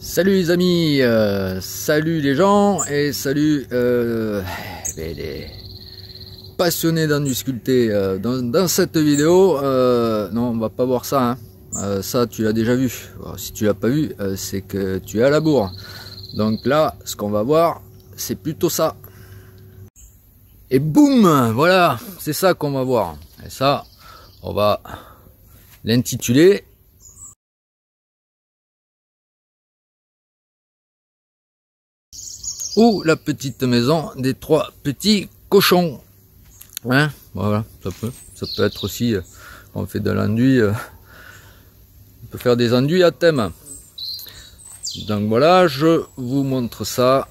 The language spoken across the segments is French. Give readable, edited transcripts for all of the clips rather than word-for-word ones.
Salut les amis, salut les gens et salut les passionnés d'enduit sculpté. Dans cette vidéo, non, on va pas voir ça, hein. Ça tu l'as déjà vu. Alors, si tu l'as pas vu, c'est que tu es à la bourre. Donc là, ce qu'on va voir, c'est plutôt ça. Et boum, voilà, c'est ça qu'on va voir. Et ça, on va l'intituler ou la petite maison des trois petits cochons. Hein, voilà, ça peut être aussi, quand on fait de l'enduit, on peut faire des enduits à thème. Donc voilà, je vous montre ça.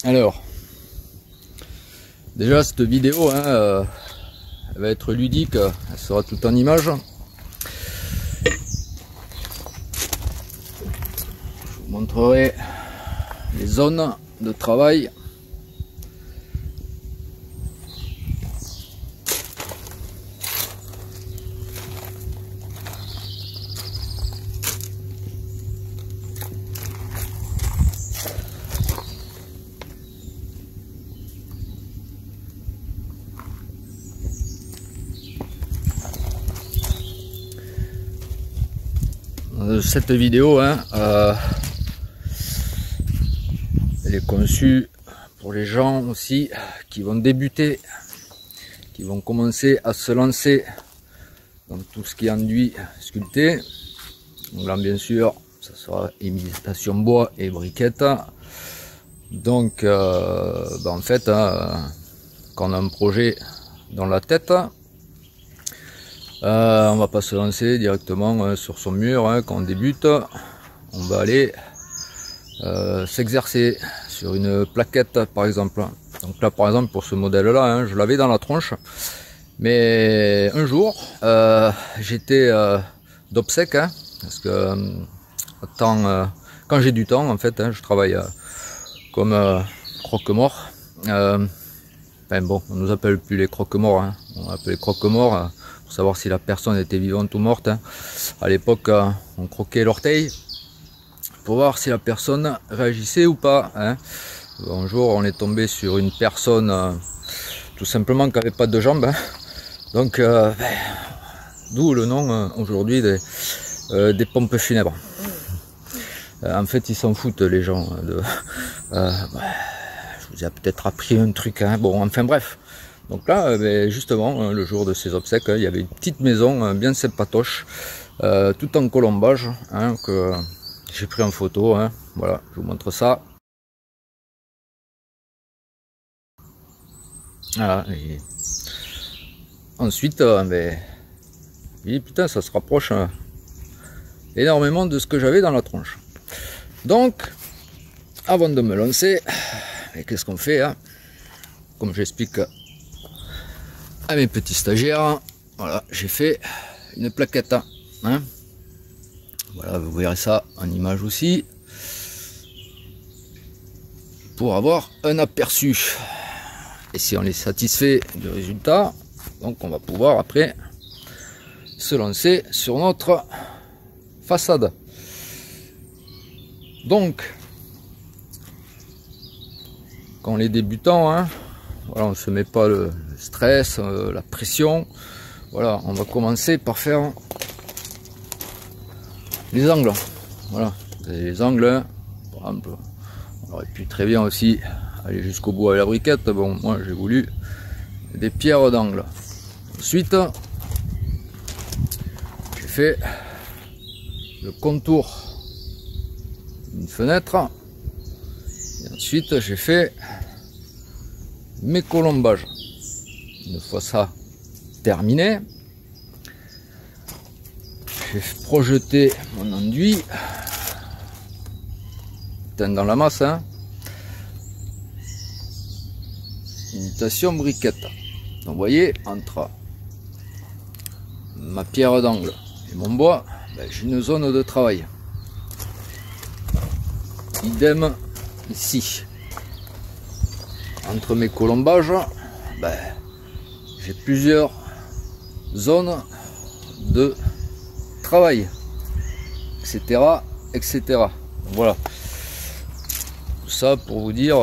Alors, déjà cette vidéo, hein, elle va être ludique, elle sera tout en images. Je vous montrerai les zones de travail. Cette vidéo, hein, elle est conçue pour les gens aussi qui vont débuter, qui vont commencer à se lancer dans tout ce qui est enduit sculpté. Donc là, bien sûr, ça sera imitation bois et briquettes. Donc, en fait, quand on a un projet dans la tête, on va pas se lancer directement sur son mur, hein. Quand on débute, on va aller s'exercer sur une plaquette par exemple. Donc là par exemple pour ce modèle là, hein, je l'avais dans la tronche, mais un jour j'étais d'obsèque, hein, parce que quand j'ai du temps en fait, hein, je travaille comme croque-mort. Enfin bon, on nous appelle plus les croque-morts, hein. On appelle les croque-morts pour savoir si la personne était vivante ou morte, hein. À l'époque, on croquait l'orteil pour voir si la personne réagissait ou pas, hein. Un jour, on est tombé sur une personne tout simplement qui n'avait pas de jambes, hein. Donc, d'où le nom aujourd'hui des pompes funèbres. En fait, ils s'en foutent les gens de... je vous ai peut-être appris un truc, hein. Bon, enfin bref. Donc là, justement, le jour de ces obsèques, il y avait une petite maison bien sympatoche, tout en colombage, hein, que j'ai pris en photo, hein. Voilà, je vous montre ça. Voilà, et ensuite, oui, putain, ça se rapproche énormément de ce que j'avais dans la tronche. Donc, avant de me lancer, qu'est-ce qu'on fait, hein, comme j'explique à mes petits stagiaires, voilà, j'ai fait une plaquette, hein. Voilà, vous verrez ça en image aussi pour avoir un aperçu. Et si on est satisfait du résultat, donc on va pouvoir après se lancer sur notre façade. Donc quand les débutants, hein, voilà, on ne se met pas le stress, la pression. Voilà, on va commencer par faire les angles. Voilà, les angles, par exemple, on aurait pu très bien aussi aller jusqu'au bout avec la briquette. Bon, moi j'ai voulu des pierres d'angle. Ensuite, j'ai fait le contour d'une fenêtre. Et ensuite, j'ai fait mes colombages. Une fois ça terminé, j'ai projeté mon enduit dans la masse, hein. Imitation briquette. Donc vous voyez, entre ma pierre d'angle et mon bois, j'ai une zone de travail. Idem ici. Entre mes colombages, j'ai plusieurs zones de travail. etc., etc. Donc, voilà. Tout ça pour vous dire,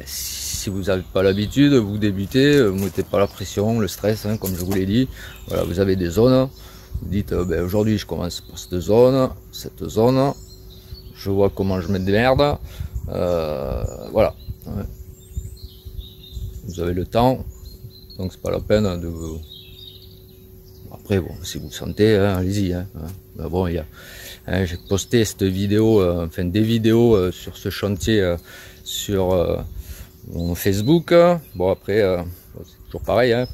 si vous n'avez pas l'habitude, vous débutez, vous ne mettez pas la pression, le stress, hein, comme je vous l'ai dit. Voilà, vous avez des zones. Vous dites, aujourd'hui je commence par cette zone, je vois comment je me démerde. Voilà. Ouais. Vous avez le temps, donc c'est pas la peine de vous... Après, bon, si vous le sentez, hein, allez-y. Hein. Ben bon, j'ai posté cette vidéo, enfin des vidéos sur ce chantier sur mon Facebook. Bon, après, c'est toujours pareil. Hein.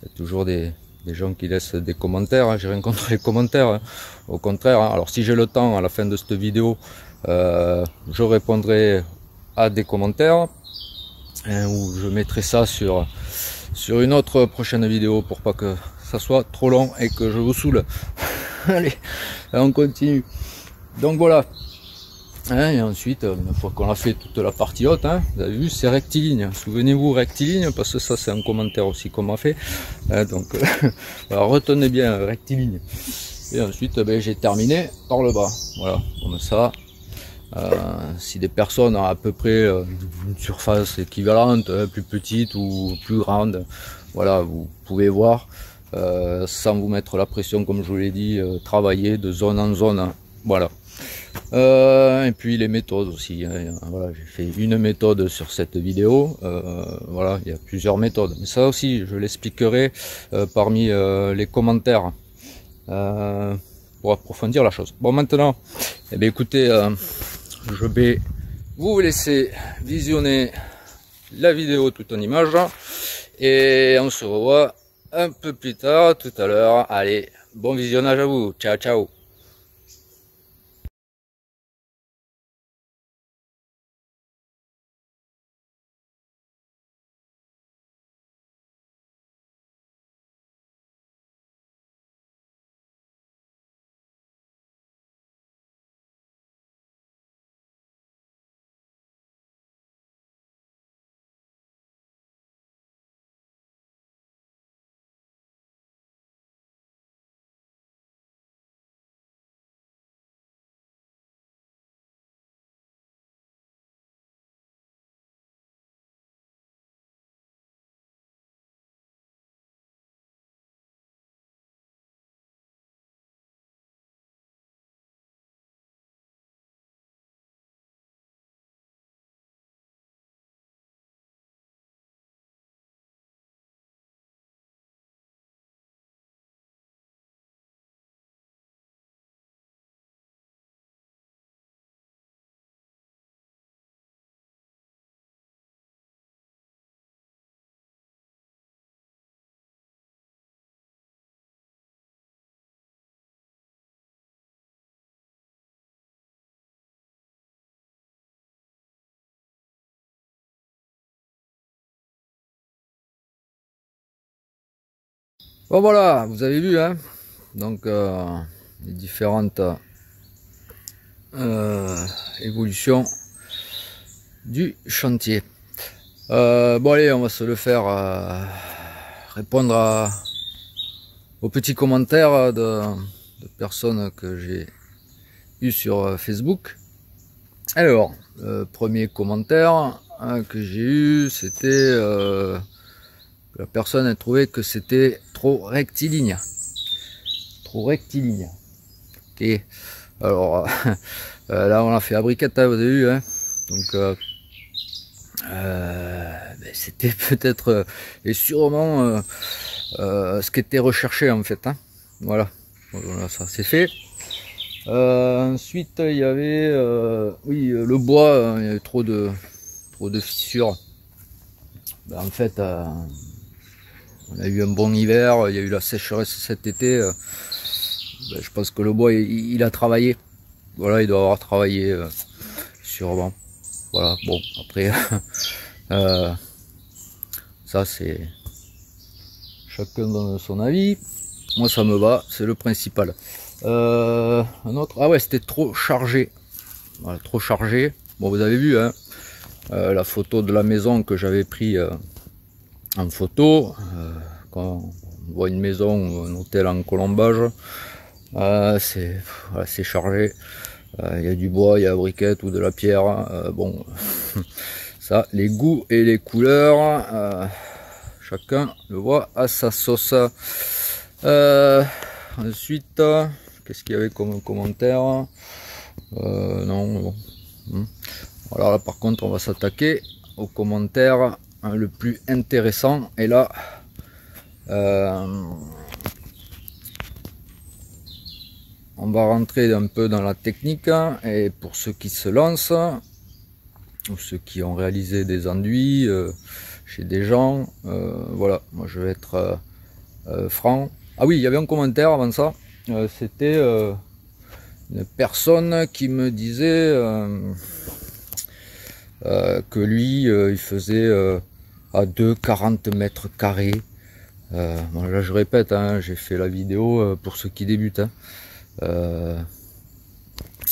Il y a toujours des gens qui laissent des commentaires. Hein. J'ai rien contre les commentaires. Hein. Au contraire, hein. Alors si j'ai le temps à la fin de cette vidéo, je répondrai à des commentaires. Hein, ou je mettrai ça sur une autre prochaine vidéo pour pas que ça soit trop long et que je vous saoule. Allez, on continue. Donc voilà. Hein, et ensuite, une fois qu'on a fait toute la partie haute, hein, vous avez vu, c'est rectiligne. Souvenez-vous, rectiligne, parce que ça c'est un commentaire aussi qu'on m'a fait. Hein, donc, alors, retenez bien, rectiligne. Et ensuite, j'ai terminé par le bas. Voilà, comme ça. Si des personnes ont à peu près une surface équivalente, plus petite ou plus grande, voilà, vous pouvez voir, sans vous mettre la pression, comme je vous l'ai dit, travailler de zone en zone. Hein, voilà. Et puis les méthodes aussi. Hein, voilà, j'ai fait une méthode sur cette vidéo. Voilà, il y a plusieurs méthodes. Mais ça aussi, je l'expliquerai parmi les commentaires pour approfondir la chose. Bon, maintenant, eh bien, écoutez. Je vais vous laisser visionner la vidéo tout en image et on se revoit un peu plus tard, tout à l'heure. Allez, bon visionnage à vous. Ciao, ciao. Bon voilà, vous avez vu, hein, donc les différentes évolutions du chantier. Bon allez, on va se le faire répondre aux petits commentaires de personnes que j'ai eu sur Facebook. Alors, le premier commentaire que j'ai eu, c'était la personne a trouvé que c'était trop rectiligne. Trop rectiligne. Ok. Alors là on a fait la briquette, hein, vous avez vu, hein. Donc c'était peut-être et sûrement ce qui était recherché en fait. Hein. Voilà. Voilà, ça c'est fait. Ensuite il y avait oui le bois, il y avait trop de fissures. Ben, en fait on a eu un bon hiver, il y a eu la sécheresse cet été. Ben, je pense que le bois il a travaillé. Voilà, il doit avoir travaillé sûrement. Voilà, bon après ça c'est chacun donne son avis. Moi ça me va, c'est le principal. Un autre, ah ouais, c'était trop chargé. Voilà, trop chargé. Bon, vous avez vu, hein, la photo de la maison que j'avais pris en photo. Quand on voit une maison ou un hôtel en colombage, C'est chargé. Il y a du bois, il y a la briquette ou de la pierre. Bon, ça, les goûts et les couleurs, chacun le voit à sa sauce. Ensuite, qu'est-ce qu'il y avait comme commentaire? Non, bon. Alors là, par contre, on va s'attaquer au commentaire le plus intéressant. Et là, on va rentrer un peu dans la technique. Et pour ceux qui se lancent, ou ceux qui ont réalisé des enduits chez des gens, voilà, moi je vais être franc. Ah oui, il y avait un commentaire avant ça. C'était une personne qui me disait que lui, il faisait à 40 mètres carrés. Bon, là, je répète, hein, j'ai fait la vidéo pour ceux qui débutent. Hein,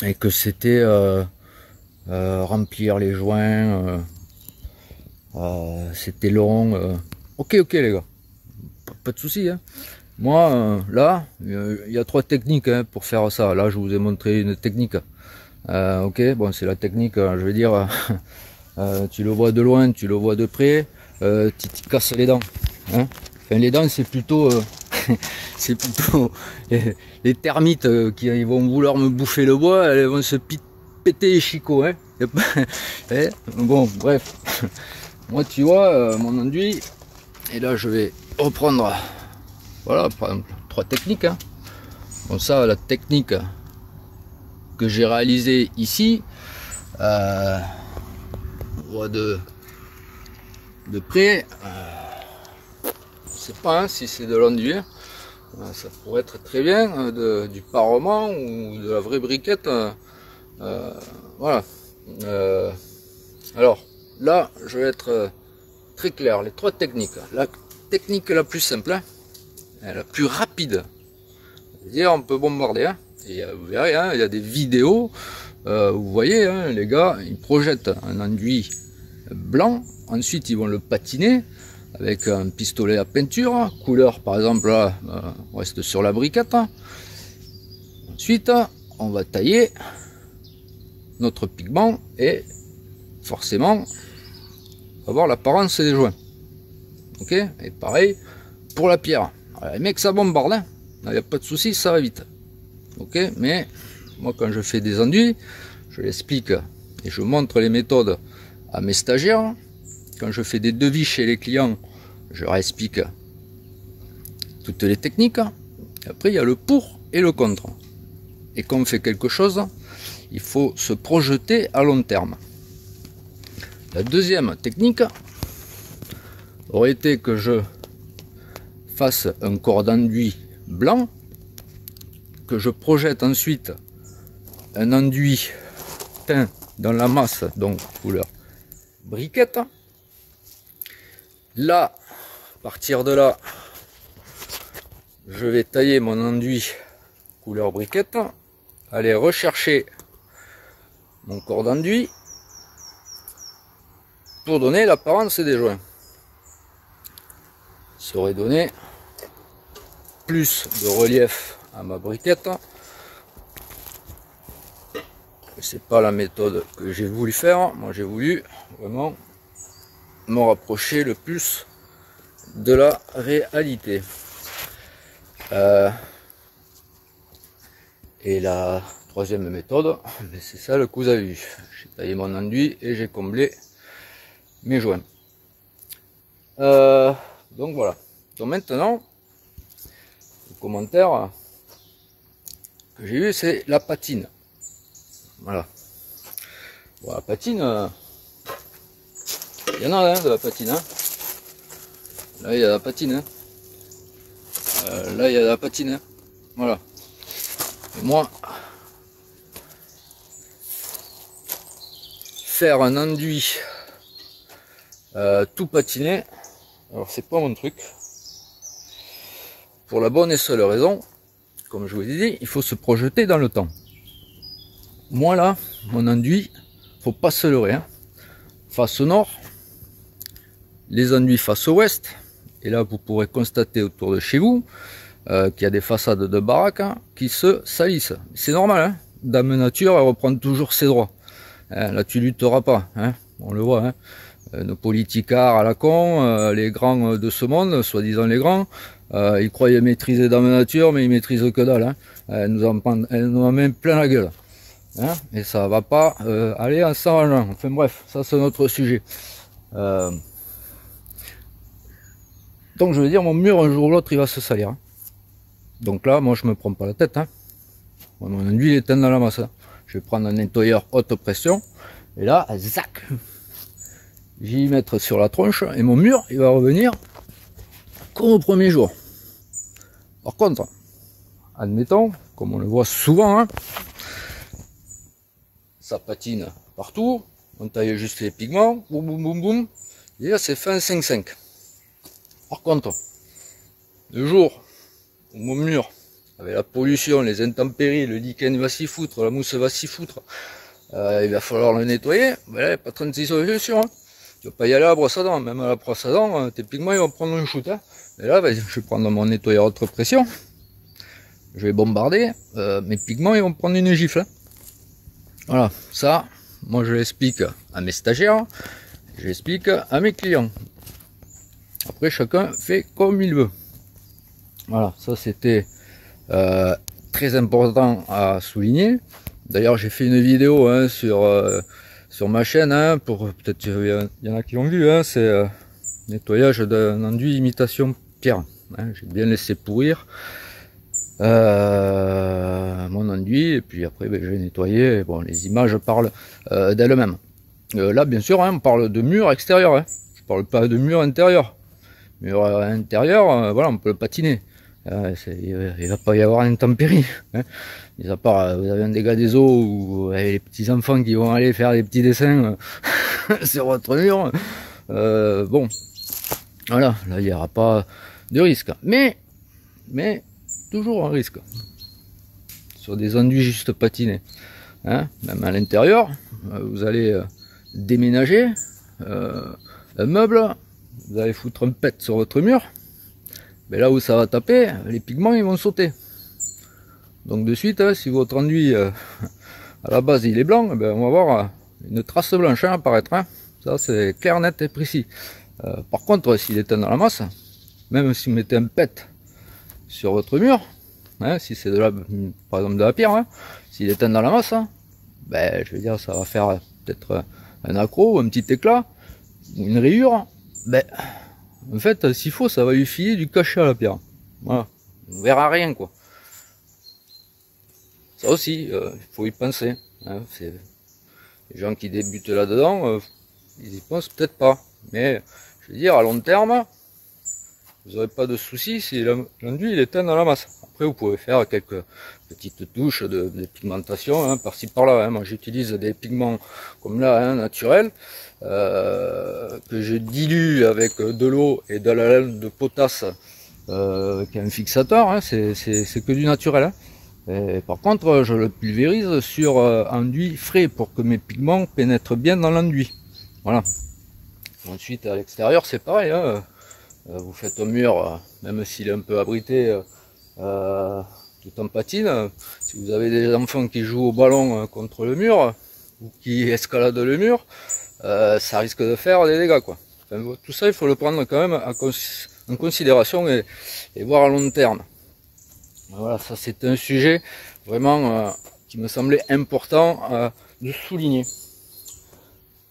et que c'était remplir les joints. C'était long. Ok, les gars. Pas de souci. Hein. Moi, là, il y a 3 techniques hein, pour faire ça. Là, je vous ai montré une technique. Ok, bon, c'est la technique, je veux dire, tu le vois de loin, tu le vois de près, tu te casses les dents. Hein. Enfin, les dents, c'est plutôt, c'est plutôt les termites qui ils vont vouloir me bouffer le bois, elles vont se péter les chicots. Hein. Bon, bref. Moi, tu vois, mon enduit, et là, je vais reprendre. Voilà, par exemple, 3 techniques. Hein. Bon, ça, la technique que j'ai réalisée ici, on voit de près, je sais pas hein, si c'est de l'enduit, ça pourrait être très bien du parement ou de la vraie briquette. Voilà. Alors, là, je vais être très clair. Les 3 techniques. La technique la plus simple, hein, la plus rapide, c'est-à-dire on peut bombarder. Hein. Et vous verrez, hein, il y a des vidéos, vous voyez, hein, les gars, ils projettent un enduit blanc, ensuite ils vont le patiner avec un pistolet à peinture, couleur par exemple, là, on reste sur la briquette. Ensuite, on va tailler notre pigment et forcément avoir l'apparence des joints. Ok, et pareil pour la pierre. Alors, les mecs, ça bombarde, hein. Il n'y a pas de souci, ça va vite. Ok, mais moi quand je fais des enduits, je l'explique et je montre les méthodes à mes stagiaires. Quand je fais des devis chez les clients, je leur explique toutes les techniques. Et après, il y a le pour et le contre. Et quand on fait quelque chose, il faut se projeter à long terme. La deuxième technique aurait été que je fasse un corps d'enduit blanc, que je projette ensuite un enduit teint dans la masse, donc couleur briquette. Là, à partir de là, je vais tailler mon enduit couleur briquette, aller rechercher mon corps d'enduit pour donner l'apparence des joints. Ça aurait donné plus de relief à ma briquette. C'est pas la méthode que j'ai voulu faire. Moi, j'ai voulu vraiment me rapprocher le plus de la réalité. Et la troisième méthode, c'est celle que vous avez vue. J'ai taillé mon enduit et j'ai comblé mes joints. Donc voilà. Donc maintenant, le commentaire que j'ai eu, c'est la patine. Voilà. Bon, la patine, il y en a hein, de la patine. Hein. Là, il y a la patine. Hein. Là, il y a la patine. Hein. Voilà. Et moi, faire un enduit tout patiné, alors c'est pas mon truc. Pour la bonne et seule raison, comme je vous l'ai dit, il faut se projeter dans le temps. Moi là, mon enduit, faut pas se leurrer. Hein. Face au nord, les enduits face au ouest, et là vous pourrez constater autour de chez vous, qu'il y a des façades de baraques hein, qui se salissent. C'est normal, hein. Dame Nature, elle reprend toujours ses droits. Hein, là, tu lutteras pas, hein, on le voit. Hein. Nos politicards à la con, les grands de ce monde, soi-disant les grands, ils croyaient maîtriser Dame Nature, mais ils maîtrisent que dalle. Hein. Elle nous en met plein la gueule. Hein, et ça va pas aller en s'arrangeant. Enfin bref, ça c'est notre sujet. Donc je veux dire, mon mur un jour ou l'autre il va se salir. Hein. Donc là, moi je me prends pas la tête. Hein. Mon enduit il est dans la masse. Hein. Je vais prendre un nettoyeur haute pression et là, zac, j'y mettre sur la tronche et mon mur il va revenir comme au premier jour. Par contre, admettons, comme on le voit souvent, hein, ça patine partout, on taille juste les pigments, boum boum boum boum, et là c'est fin 5-5. Par contre, le jour où mon mur, avec la pollution, les intempéries, le lichen va s'y foutre, la mousse va s'y foutre, il va falloir le nettoyer, ben là, il n'y a pas 36 solutions. Hein. Tu vas pas y aller à la brosse à dents, même à la brosse à dents, tes pigments ils vont prendre un shoot. Hein. Et là, ben, je vais prendre mon nettoyeur haute pression, je vais bombarder, mes pigments ils vont prendre une gifle. Hein. Voilà, ça, moi je l'explique à mes stagiaires, je l'explique à mes clients. Après, chacun fait comme il veut. Voilà, ça c'était très important à souligner. D'ailleurs, j'ai fait une vidéo hein, sur ma chaîne, hein, pour peut-être il y en a qui l'ont vu, hein, c'est nettoyage d'un enduit imitation pierre. Hein, j'ai bien laissé pourrir. Mon enduit et puis après ben, je vais nettoyer. Bon, les images parlent d'elles-mêmes. Là bien sûr hein, on parle de mur extérieur, hein. Je parle pas de mur intérieur. Mur intérieur, voilà, on peut le patiner. Il va pas y avoir d'intempéries. Hein. Mis à part vous avez un dégât des eaux ou les petits enfants qui vont aller faire des petits dessins sur votre mur. Bon, voilà, là il n'y aura pas de risque. Mais toujours un risque sur des enduits juste patinés, hein, même à l'intérieur. Vous allez déménager un meuble, vous allez foutre un pet sur votre mur, mais là où ça va taper, les pigments ils vont sauter. Donc de suite, hein, si votre enduit à la base il est blanc, ben, on va voir une trace blanche hein, apparaître. Hein. Ça c'est clair, net et précis. Par contre, s'il est dans la masse, même si vous mettez un pet sur votre mur, hein, si c'est par exemple de la pierre, hein, s'il est dans la masse, hein, ben je veux dire ça va faire peut-être un accro, un petit éclat, une rayure, ben en fait s'il faut ça va lui filer du cachet à la pierre. Voilà, on verra rien quoi. Ça aussi, il faut y penser. Hein, c'est les gens qui débutent là-dedans, ils y pensent peut-être pas. Mais je veux dire à long terme, vous n'aurez pas de soucis si l'enduit il est teint dans la masse. Après vous pouvez faire quelques petites touches de pigmentation hein, par-ci par-là. Hein. Moi j'utilise des pigments comme là, hein, naturels, que je dilue avec de l'eau et de la laine de potasse qui est un fixateur. Hein. C'est que du naturel. Hein. Et par contre je le pulvérise sur enduit frais pour que mes pigments pénètrent bien dans l'enduit. Voilà. Ensuite à l'extérieur c'est pareil. Hein. Vous faites un mur, même s'il est un peu abrité, tout en patine. Si vous avez des enfants qui jouent au ballon contre le mur, ou qui escaladent le mur, ça risque de faire des dégâts, quoi. Enfin, tout ça, il faut le prendre quand même en considération et voir à long terme. Voilà, ça c'est un sujet vraiment qui me semblait important de souligner.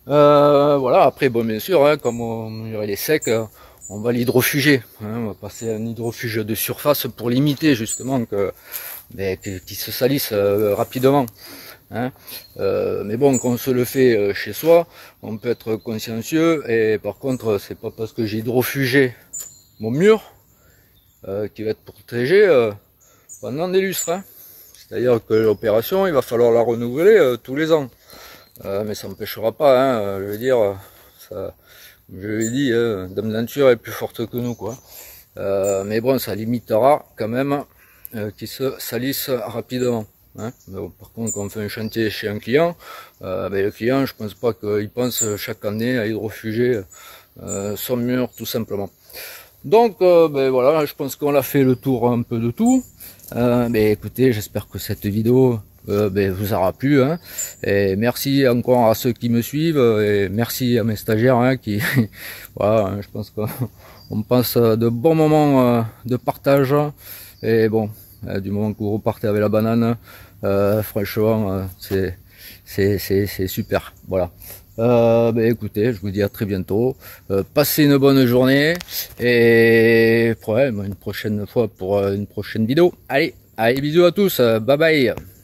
Voilà, après, bon, bien sûr, hein, comme mon mur il est sec, on va l'hydrofuger, hein, on va passer un hydrofuge de surface pour limiter justement qu'il se salisse rapidement. Hein. Mais bon, quand on se le fait chez soi, on peut être consciencieux et par contre, c'est pas parce que j'ai hydrofugé mon mur qui va être protégé pendant des lustres. Hein. C'est-à-dire que l'opération, il va falloir la renouveler tous les ans. Mais ça n'empêchera pas, hein, je veux dire, ça. Je l'ai dit, hein, Dame Nature est plus forte que nous, quoi. Mais bon, ça limitera quand même qu'il se salisse rapidement. Hein. Bon, par contre, quand on fait un chantier chez un client, le client, je pense pas qu'il pense chaque année à hydrofuger son mur, tout simplement. Donc ben voilà, je pense qu'on a fait le tour un peu de tout. Mais écoutez, j'espère que cette vidéo ben, vous aura plu, hein. Et merci encore à ceux qui me suivent, et merci à mes stagiaires, hein, qui voilà, hein, je pense qu'on passe de bons moments de partage. Et bon, du moment que vous repartez avec la banane, franchement, c'est super. Voilà. Ben écoutez, je vous dis à très bientôt. Passez une bonne journée et une prochaine fois pour une prochaine vidéo. Allez, bisous à tous. Bye bye.